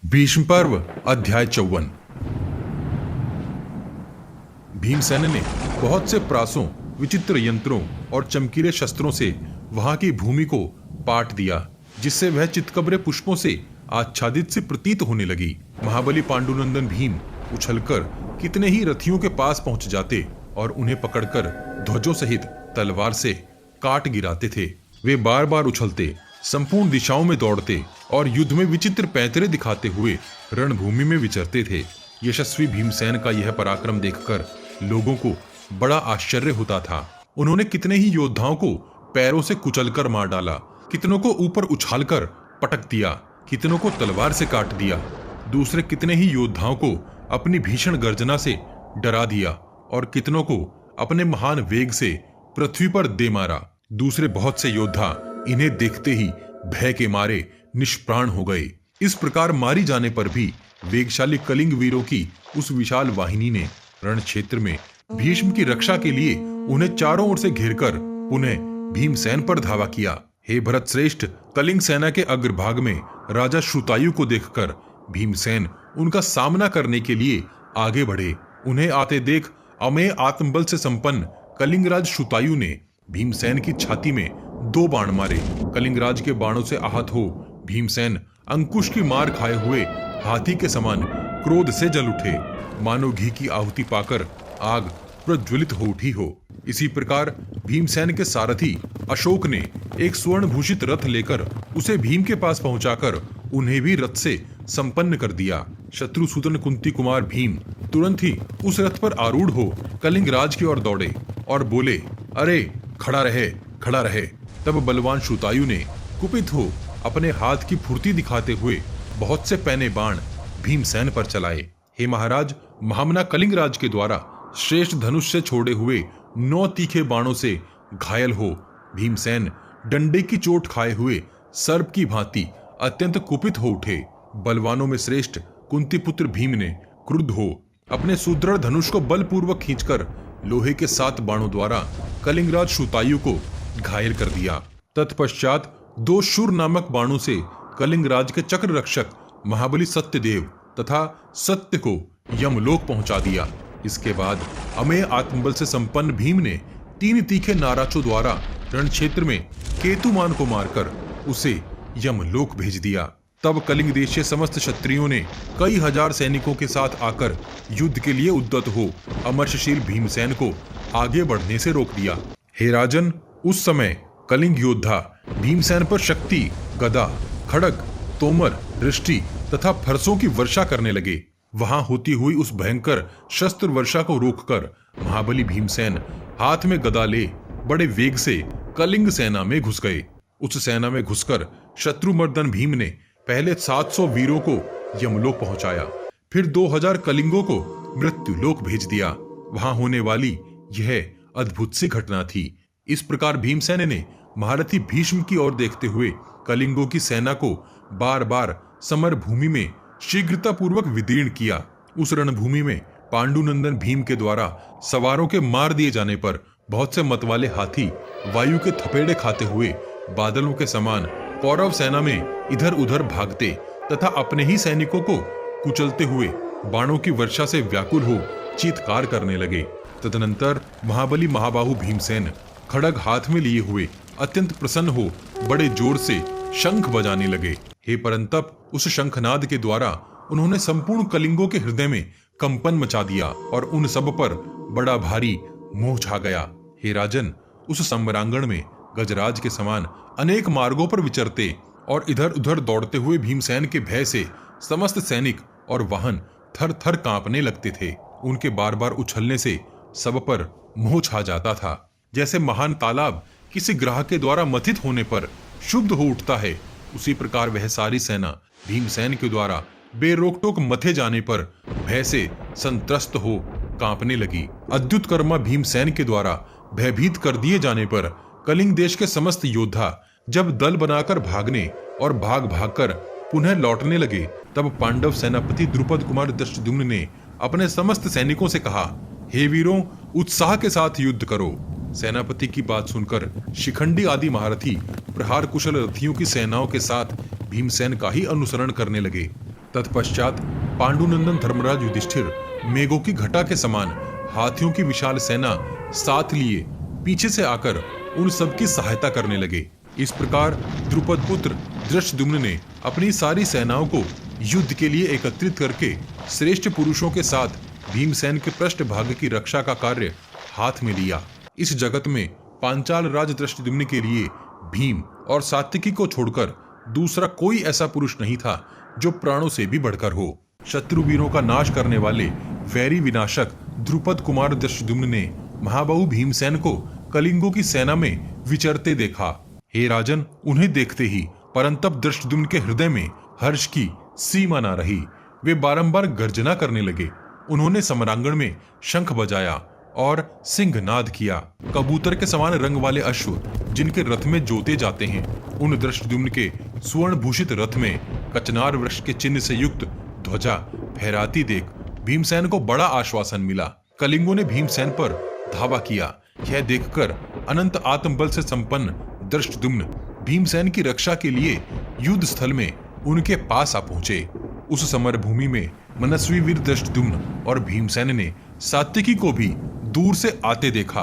भीष्म पर्व अध्याय 54। भीमसेन ने बहुत से प्रासों, विचित्र यंत्रों और चमकीले शस्त्रों से वहां की भूमि को पाट दिया, जिससे वह चितकबरे पुष्पों से आच्छादित से प्रतीत होने लगी। महाबली पांडुनंदन भीम उछलकर कितने ही रथियों के पास पहुंच जाते और उन्हें पकड़कर ध्वजों सहित तलवार से काट गिराते थे। वे बार बार उछलते, संपूर्ण दिशाओं में दौड़ते और युद्ध में विचित्र पैंतरे दिखाते हुए रणभूमि में विचरते थे। यशस्वी भीमसेन का यह पराक्रम देखकर लोगों को बड़ा आश्चर्य होता था। उन्होंने कितने ही योद्धाओं को पैरों से कुचलकर मार डाला, कितनों को ऊपर उछालकर पटक दिया, कितनों को तलवार से काट दिया। दूसरे कितने ही योद्धाओं को अपनी भीषण गर्जना से डरा दिया और कितनों को अपने महान वेग से पृथ्वी पर दे मारा। दूसरे बहुत से योद्धा इन्हें देखते ही भय के मारे निष्प्राण हो गए। इस प्रकार मारी जाने पर भी वेगशाली कलिंग वीरों की उस विशाल वाहिनी ने रण क्षेत्र में भीष्म की रक्षा के लिए उन्हें चारों ओर से घेरकर पुनः भीमसेन पर धावा किया। हे भरत श्रेष्ठ, कलिंग सेना के अग्रभाग में राजा श्रुतायु को देखकर भीमसेन उनका सामना करने के लिए आगे बढ़े। उन्हें आते देख अमेय आत्मबल से संपन्न कलिंगराज श्रुतायु ने भीमसेन की छाती में 2 बाण मारे। कलिंगराज के बाणों से आहत हो भीमसेन अंकुश की मार खाए हुए हाथी के समान क्रोध से जल उठे, मानो घी की आहुति पाकर आग प्रज्वलित हो उठी हो। इसी प्रकार भीमसेन के सारथी अशोक ने एक स्वर्ण भूषित रथ लेकर उसे भीम के पास पहुंचाकर उन्हें भी रथ से संपन्न कर दिया। शत्रुसूदन कुंती कुमार भीम तुरंत ही उस रथ पर आरूढ़ हो कलिंगराज की ओर दौड़े और बोले, अरे खड़ा रहे, खड़ा रहे। तब बलवान श्रुतायु ने कुपित हो अपने हाथ की फुर्ती दिखाते हुए बहुत से पैने बाण भीमसेन पर चलाए। हे महाराज, महामना कलिंगराज के द्वारा श्रेष्ठ धनुष से छोड़े हुए 9 तीखे बाणों से घायल हो भीमसेन डंडे की चोट खाए हुए सर्प की भांति अत्यंत कुपित हो उठे। बलवानों में श्रेष्ठ कुंती पुत्र भीम ने क्रुद्ध हो अपने सुदृढ़ धनुष को बलपूर्वक खींचकर लोहे के 7 बाणों द्वारा कलिंगराज श्रुतायु को घायल कर दिया। तत्पश्चात 2 शूर नामक बाणों से कलिंगराज के चक्र रक्षक महाबली सत्यदेव तथा सत्य को यमलोक पहुंचा दिया। इसके बाद अमेय आत्मबल से संपन्न भीम ने 3 तीखे नाराचों द्वारा रण क्षेत्र में केतुमान को मारकर उसे यमलोक भेज दिया। तब कलिंग देशीय समस्त क्षत्रियों ने कई हजार सैनिकों के साथ आकर युद्ध के लिए उद्यत हो अमर्षशील भीमसेन को आगे बढ़ने से रोक दिया। हे राजन, उस समय कलिंग योद्धा भीमसेन पर शक्ति, गदा, खड़ग, तोमर, दृष्टि तथा फरसों की वर्षा करने लगे। वहां होती हुई उस भयंकर शस्त्र वर्षा को रोककर महाबली भीमसेन हाथ में गदा ले बड़े वेग से कलिंग सेना में घुस गए। उस सेना में घुसकर शत्रुमर्दन भीम ने पहले 700 वीरों को यमलोक पहुंचाया, फिर 2000 कलिंगों को मृत्युलोक भेज दिया। वहां होने वाली यह अद्भुत सी घटना थी। इस प्रकार भीमसेन ने महारथी भीष्म की ओर देखते हुए कलिंगों की सेना को बार बार समर भूमि में शीघ्रता पूर्वक विदीर्ण किया। उस रणभूमि में पांडुनंदन भीम के द्वारा सवारों के मार दिए जाने पर बहुत से मतवाले हाथी वायु के थपेड़े खाते हुए बादलों के समान कौरव सेना में इधर उधर भागते तथा अपने ही सैनिकों को कुचलते हुए बाणों की वर्षा से व्याकुल हो चीत्कार करने लगे। तदनंतर महाबली महाबाहु भीमसेन खड़ग हाथ में लिए हुए अत्यंत प्रसन्न हो बड़े जोर से शंख बजाने लगे। हे परंतप, उस शंखनाद के द्वारा उन्होंने संपूर्ण कलिंगों के हृदय में कंपन मचा दिया और उन सब पर बड़ा भारी मोह छा गया। हे राजन, उस सम्रांगण में गजराज के समान अनेक मार्गों पर विचरते और इधर उधर दौड़ते हुए भीमसेन के भय से समस्त सैनिक और वाहन थर थर कांपने लगते थे। उनके बार बार उछलने से सब पर मोह छा जाता था। जैसे महान तालाब किसी ग्राह के द्वारा मथित होने पर शुद्ध हो उठता है, उसी प्रकार वह सारी सेना भीमसेन के द्वारा बेरोकटोक मथे जाने पर भय से संत्रस्त हो कांपने लगी। अद्युत कर्मा भीमसेन के द्वारा भयभीत कर दिए जाने पर कलिंग देश के समस्त योद्धा जब दल बनाकर भागने और भाग भागकर पुनः लौटने लगे, तब पांडव सेनापति द्रुपद कुमार धृष्टद्युम्न ने अपने समस्त सैनिकों से कहा, हे वीरों, उत्साह के साथ युद्ध करो। सेनापति की बात सुनकर शिखंडी आदि महारथी प्रहार कुशल रथियों की सेनाओं के साथ भीमसेन का ही अनुसरण करने लगे। तत्पश्चात पांडुनंदन धर्मराज युधिष्ठिर मेघों की घटा के समान हाथियों की विशाल सेना साथ लिए पीछे से आकर उन सबकी सहायता करने लगे। इस प्रकार द्रुपद पुत्र धृष्टद्युम्न ने अपनी सारी सेनाओं को युद्ध के लिए एकत्रित करके श्रेष्ठ पुरुषों के साथ भीमसेन के पृष्ठभाग की रक्षा का कार्य हाथ में लिया। इस जगत में पांचाल राज धृष्टद्युम्न के लिए भीम और सात्विकी को छोड़कर दूसरा कोई ऐसा पुरुष नहीं था जो प्राणों से भी बढ़कर हो। शत्रुवीरों का नाश करने वाले वैरी विनाशक द्रुपद कुमार धृष्टद्युम्न ने महाबाहु भीमसेन को कलिंगों की सेना में विचरते देखा। हे राजन, उन्हें देखते ही परंतप धृष्टद्युम्न के हृदय में हर्ष की सीमा न रही। वे बारंबार गर्जना करने लगे। उन्होंने समरांगण में शंख बजाया और सिंहनाद किया। कबूतर के समान रंग वाले अश्व जिनके रथ में जोते जाते हैं, उन धृष्टद्युम्न के स्वर्ण भूषित रथ में कचनार वृक्ष के चिन्ह से युक्त ध्वजा फहराती देख भीमसेन को बड़ा आश्वासन मिला। कलिंगों ने भीमसेन पर धावा किया। यह देखकर अनंत आत्मबल से संपन्न धृष्टद्युम्न भीमसेन की रक्षा के लिए युद्ध स्थल में उनके पास आ पहुंचे। उस समर भूमि में मनस्वी वीर धृष्टद्युम्न और भीमसेन ने सात्विकी को भी दूर से आते देखा।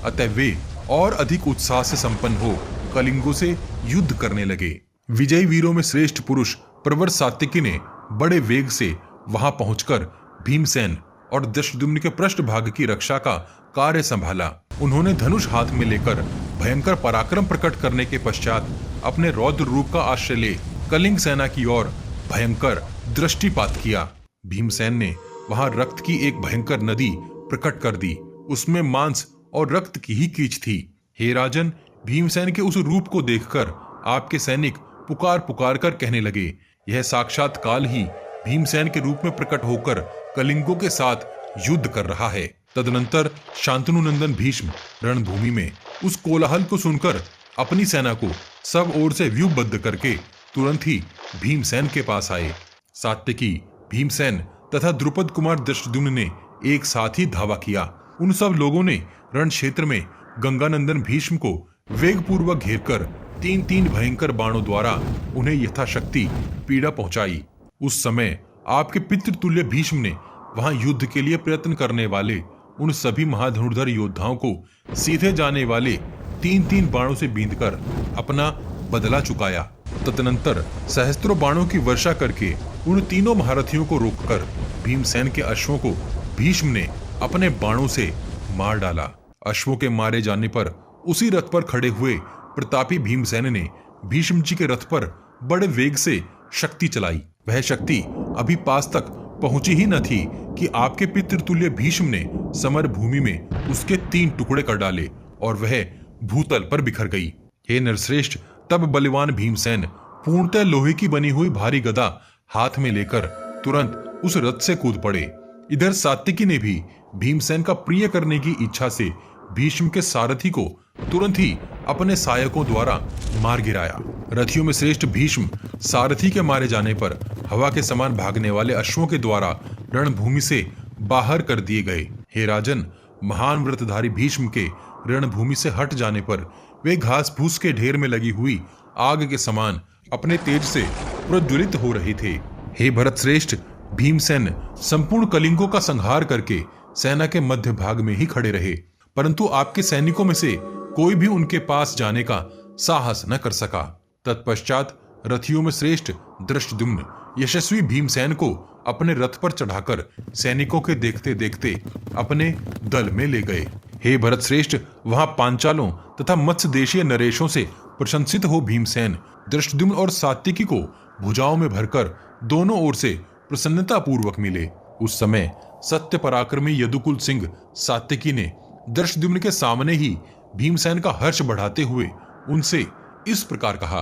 अतः वे और अधिक उत्साह से संपन्न हो कलिंगों से युद्ध करने लगे। विजयी वीरों में श्रेष्ठ पुरुष प्रवर सात्विकी ने बड़े वेग से वहां पहुंचकर भीमसेन और धृष्टद्युम्न के पृष्ठभाग की रक्षा का कार्य संभाला। उन्होंने धनुष हाथ में लेकर भयंकर पराक्रम प्रकट करने के पश्चात अपने रौद्र रूप का आश्रय ले कलिंग सेना की ओर भयंकर दृष्टिपात किया। भीमसेन ने वहां रक्त की एक भयंकर नदी प्रकट कर दी। उसमें मांस और रक्त की ही कीच थी। हे राजन, भीमसेन के उस रूप को देखकर आपके सैनिक पुकार पुकार कर कहने लगे, यह साक्षात काल ही भीमसेन के रूप में प्रकट होकर कलिंगों के साथ युद्ध कर रहा है। तदनंतर शांतनु नंदन भीष्म रणभूमि में उस कोलाहल को सुनकर अपनी सेना को सब ओर से व्यूहबद्ध करके तुरंत ही भीमसेन के पास आए। सात्विकी, भीमसेन तथा द्रुपद कुमार धृष्टद्युम्न ने एक साथ ही धावा किया। उन सब लोगों ने रण क्षेत्र में गंगानंदन भीष्म को वेगपूर्वक घेरकर 3-3 भयंकर बाणों द्वारा उन्हें यथाशक्ति पीड़ा पहुंचाई। उस समय आपके पितृतुल्य भीष्म ने वहां युद्ध के लिए प्रयत्न करने वाले उन सभी महाधनुर्धर योद्धाओं को सीधे जाने वाले 3-3 बाणों से बींधकर अपना बदला चुकाया। तदनंतर सहस्त्रों बाणों की वर्षा करके उन तीनों महारथियों को रोककर भीमसेन के अश्वों को भीष्म ने अपने बाणों से मार डाला। अश्वों के मारे जाने पर उसी रथ पर खड़े हुए प्रतापी भीमसेन ने भीष्म जी के रथ पर बड़े वेग से शक्ति चलाई। वह शक्ति अभी पास तक पहुंची ही न थी कि आपके पितृतुल्य भीष्म ने समर भूमि में उसके 3 टुकड़े कर डाले और वह भूतल पर बिखर गई। हे नरश्रेष्ठ, तब बलवान भीमसेन पूर्णतः लोहे की बनी हुई भारी गदा हाथ में लेकर तुरंत उस रथ से कूद पड़े। इधर सात्विकी ने भी भीमसेन का प्रिय करने की इच्छा से भीष्म के सारथी को तुरंत ही अपने सहायकों द्वारा मार गिराया। रथियों में श्रेष्ठ भीष्म सारथी के मारे जाने पर हवा के समान भागने वाले अश्वों के द्वारा रणभूमि से बाहर कर दिए गए। हे राजन, महान व्रतधारी भीष्म के रणभूमि से हट जाने पर वे घास फूस के ढेर में लगी हुई आग के समान अपने तेज से प्रज्वलित हो रहे थे। हे भरत श्रेष्ठ, भीमसेन संपूर्ण कलिंगों का संहार करके सेना के मध्य भाग में ही खड़े रहे, परंतु आपके सैनिकों में से कोई भी उनके पास जाने का साहस न कर सका। तत्पश्चात रथियों में श्रेष्ठ धृष्टद्युम्न यशस्वी भीमसेन को अपने रथ पर चढ़ाकर सैनिकों के देखते देखते अपने दल में ले गए। हे भरत श्रेष्ठ, वहां पांचालों तथा मत्स्य देशीय नरेशों से प्रशंसित हो भीमसेन धृष्टद्युम्न और सात्विकी को भुजाओं में भरकर दोनों ओर से प्रसन्नता पूर्वक मिले। उस समय सत्य पराक्रमी यदुकुल सिंह सात्विकी ने धृष्टद्युम्न के सामने ही भीमसेन का हर्ष बढ़ाते हुए उनसे इस प्रकार कहा,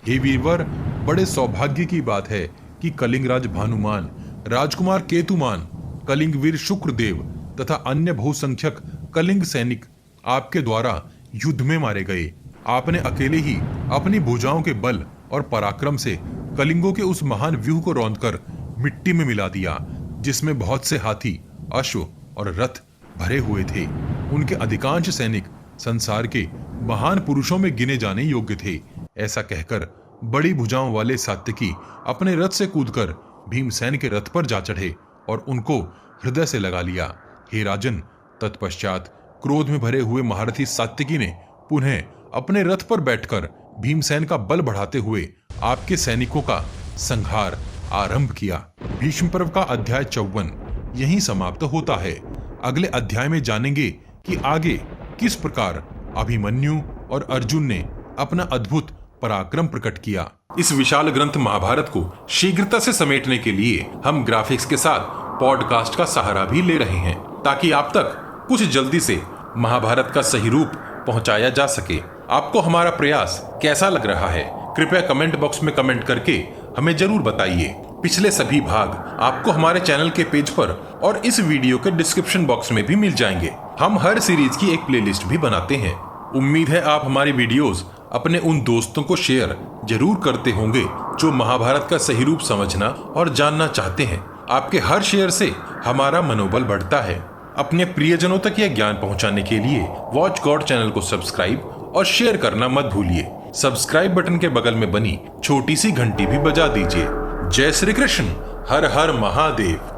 हे वीरवर, बड़े सौभाग्य की बात है कि कलिंगराज भानुमान, राजकुमार केतुमान, कलिंग वीर शुक्रदेव तथा अन्य बहुसंख्यक कलिंग सैनिक आपके द्वारा युद्ध में मारे गए। आपने अकेले ही अपनी भुजाओं के बल और पराक्रम से कलिंगों के उस महान व्यूह को रौंदकर मिट्टी में मिला दिया, जिसमें बहुत से हाथी, अश्व और रथ भरे हुए थे। उनके अधिकांश सैनिक संसार के महान पुरुषों में गिने जाने योग्य थे। ऐसा कहकर बड़ी भुजाओं वाले सात्विकी अपने रथ से कूदकर भीमसेन के रथ पर जा चढ़े और उनको हृदय से लगा लिया। हे राजन, तत्पश्चात क्रोध में भरे हुए महारथी सात्यकी ने पुनः अपने रथ पर बैठकर भीमसेन का बल बढ़ाते हुए आपके सैनिकों का संहार आरंभ किया। भीष्म पर्व का अध्याय 54 यहीं समाप्त होता है। अगले अध्याय में जानेंगे कि आगे किस प्रकार अभिमन्यु और अर्जुन ने अपना अद्भुत पराक्रम प्रकट किया। इस विशाल ग्रंथ महाभारत को शीघ्रता से समेटने के लिए हम ग्राफिक्स के साथ पॉडकास्ट का सहारा भी ले रहे हैं, ताकि आप तक कुछ जल्दी से महाभारत का सही रूप पहुंचाया जा सके। आपको हमारा प्रयास कैसा लग रहा है? कृपया कमेंट बॉक्स में कमेंट करके हमें जरूर बताइए। पिछले सभी भाग आपको हमारे चैनल के पेज पर और इस वीडियो के डिस्क्रिप्शन बॉक्स में भी मिल जाएंगे। हम हर सीरीज की एक प्लेलिस्ट भी बनाते हैं। उम्मीद है आप हमारी वीडियोस अपने उन दोस्तों को शेयर जरूर करते होंगे जो महाभारत का सही रूप समझना और जानना चाहते हैं। आपके हर शेयर से हमारा मनोबल बढ़ता है। अपने प्रियजनों तक यह ज्ञान पहुंचाने के लिए वॉच गॉड चैनल को सब्सक्राइब और शेयर करना मत भूलिए। सब्सक्राइब बटन के बगल में बनी छोटी सी घंटी भी बजा दीजिए। जय श्री कृष्ण। हर हर महादेव।